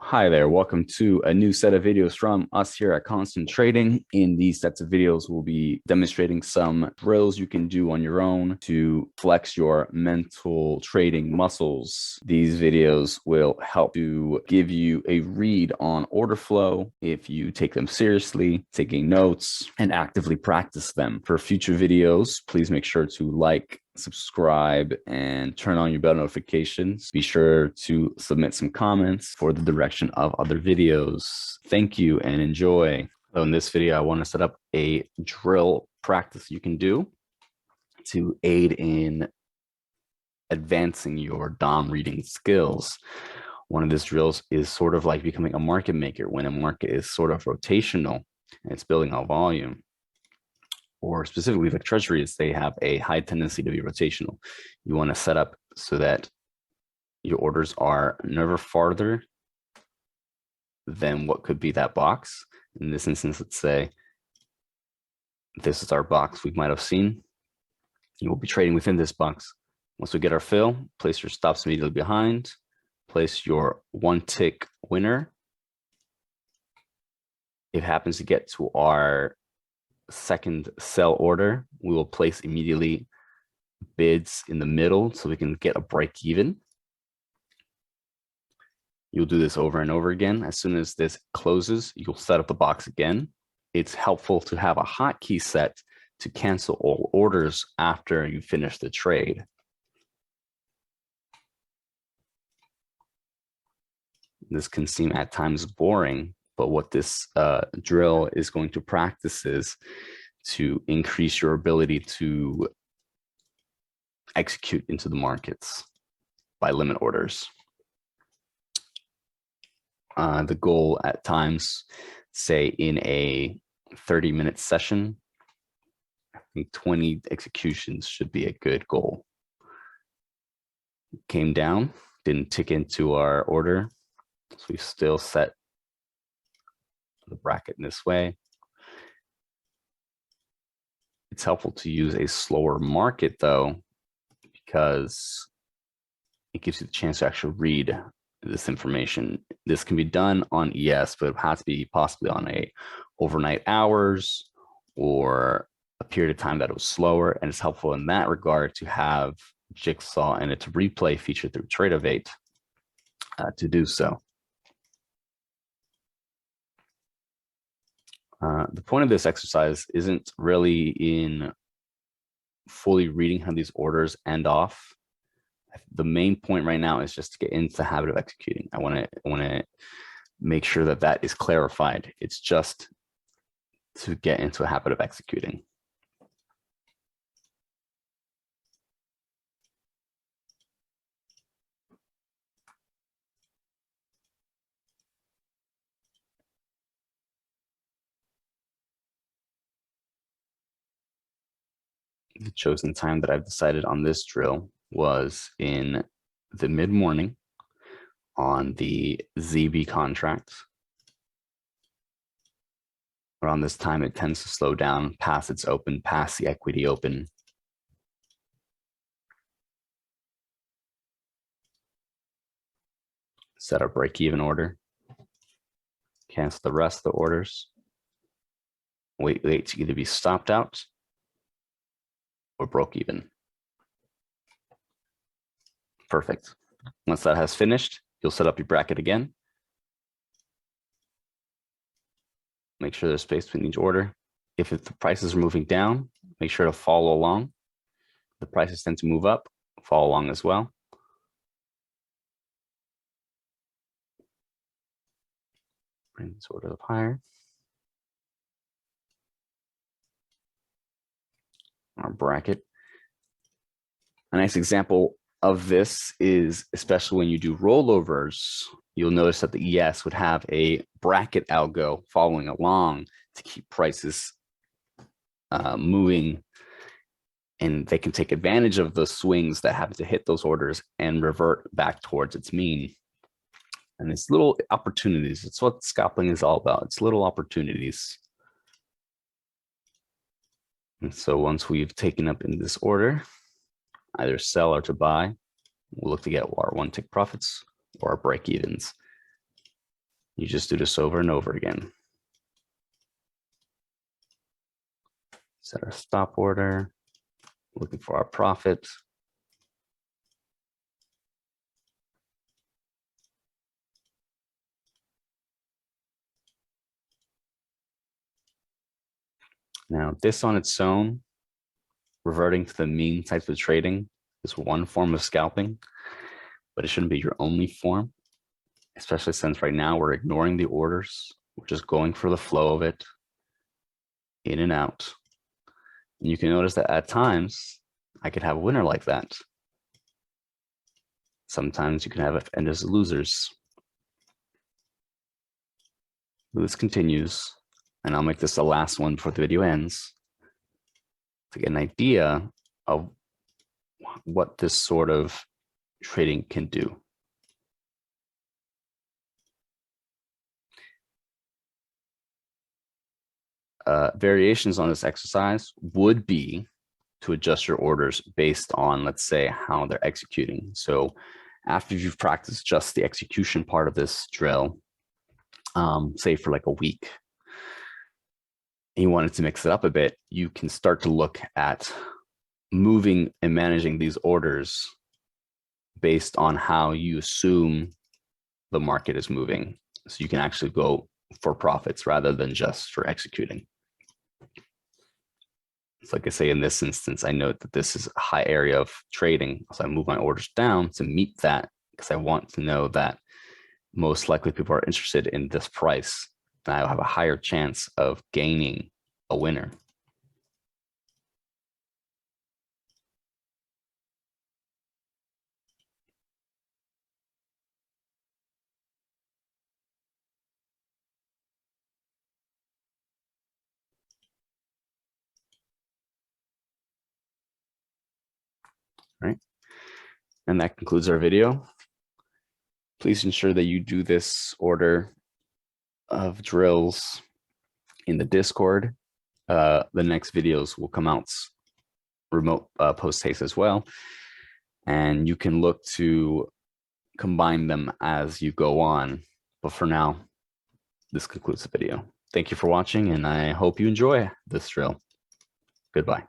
Hi there, welcome to a new set of videos from us here at Constant Trading. In these sets of videos, we'll be demonstrating some drills you can do on your own to flex your mental trading muscles. These videos will help to give you a read on order flow if you take them seriously, taking notes, and actively practice them. For future videos, please make sure to like, subscribe, and turn on your bell notifications. Be sure to submit some comments for the direction of other videos. Thank you and enjoy. So in this video, I want to set up a drill practice you can do to aid in advancing your DOM reading skills. One of these drills is sort of like becoming a market maker when a market is sort of rotational and it's building out volume. Or specifically like treasuries, they have a high tendency to be rotational. You want to set up so that your orders are never farther than what could be that box. In this instance, let's say this is our box we might have seen. You will be trading within this box. Once we get our fill, place your stops immediately behind, place your one tick winner. If it happens to get to our second sell order, we will place immediately bids in the middle so we can get a break even. You'll do this over and over again. As soon as this closes, you'll set up the box again. It's helpful to have a hotkey set to cancel all orders after you finish the trade. This can seem at times boring, but what this drill is going to practice is to increase your ability to execute into the markets by limit orders. The goal at times, say in a 30-minute session, I think 20 executions should be a good goal. Came down, didn't tick into our order, so we still set the bracket in this way. It's helpful to use a slower market though, because it gives you the chance to actually read this information. This can be done on ES, but it has to be possibly on a overnight hours or a period of time that it was slower. And it's helpful in that regard to have JIGSAW and its replay feature through Tradeovate to do so. The point of this exercise isn't really in fully reading how these orders end off. The main point right now is just to get into the habit of executing. I want to make sure that that is clarified. It's just to get into a habit of executing. The chosen time that I've decided on this drill was in the mid-morning on the ZB contract. Around this time, it tends to slow down past its open, past the equity open. Set our break-even order. Cancel the rest of the orders. Wait to either be stopped out or broke even. Perfect. Once that has finished, you'll set up your bracket again. Make sure there's space between each order. If the prices are moving down, make sure to follow along. The prices tend to move up, follow along as well. Bring this order up higher. Our bracket. A nice example of this is, especially when you do rollovers, you'll notice that the ES would have a bracket algo following along to keep prices moving, and they can take advantage of the swings that happen to hit those orders and revert back towards its mean. And it's little opportunities. It's what scalping is all about. It's little opportunities. And so once we've taken up in this order, either sell or to buy, we'll look to get our one tick profits or our break evens. You just do this over and over again. Set our stop order, looking for our profit. Now, this on its own, reverting to the mean types of trading, is one form of scalping, but it shouldn't be your only form, especially since right now we're ignoring the orders. We're just going for the flow of it, in and out. And you can notice that at times, I could have a winner like that. Sometimes you can have it end as losers. This continues, and I'll make this the last one before the video ends to get an idea of what this sort of trading can do. Variations on this exercise would be to adjust your orders based on, let's say, how they're executing. So after you've practiced just the execution part of this drill, say for like a week, and you wanted to mix it up a bit, you can start to look at moving and managing these orders based on how you assume the market is moving. So you can actually go for profits rather than just for executing. So like I say, in this instance, I note that this is a high area of trading. So I move my orders down to meet that because I want to know that most likely people are interested in this price. And I'll have a higher chance of gaining a winner. Right? And that concludes our video. Please ensure that you do this order of drills in the Discord. The next videos will come out remote post haste as well. And you can look to combine them as you go on. But for now, this concludes the video. Thank you for watching, and I hope you enjoy this drill. Goodbye.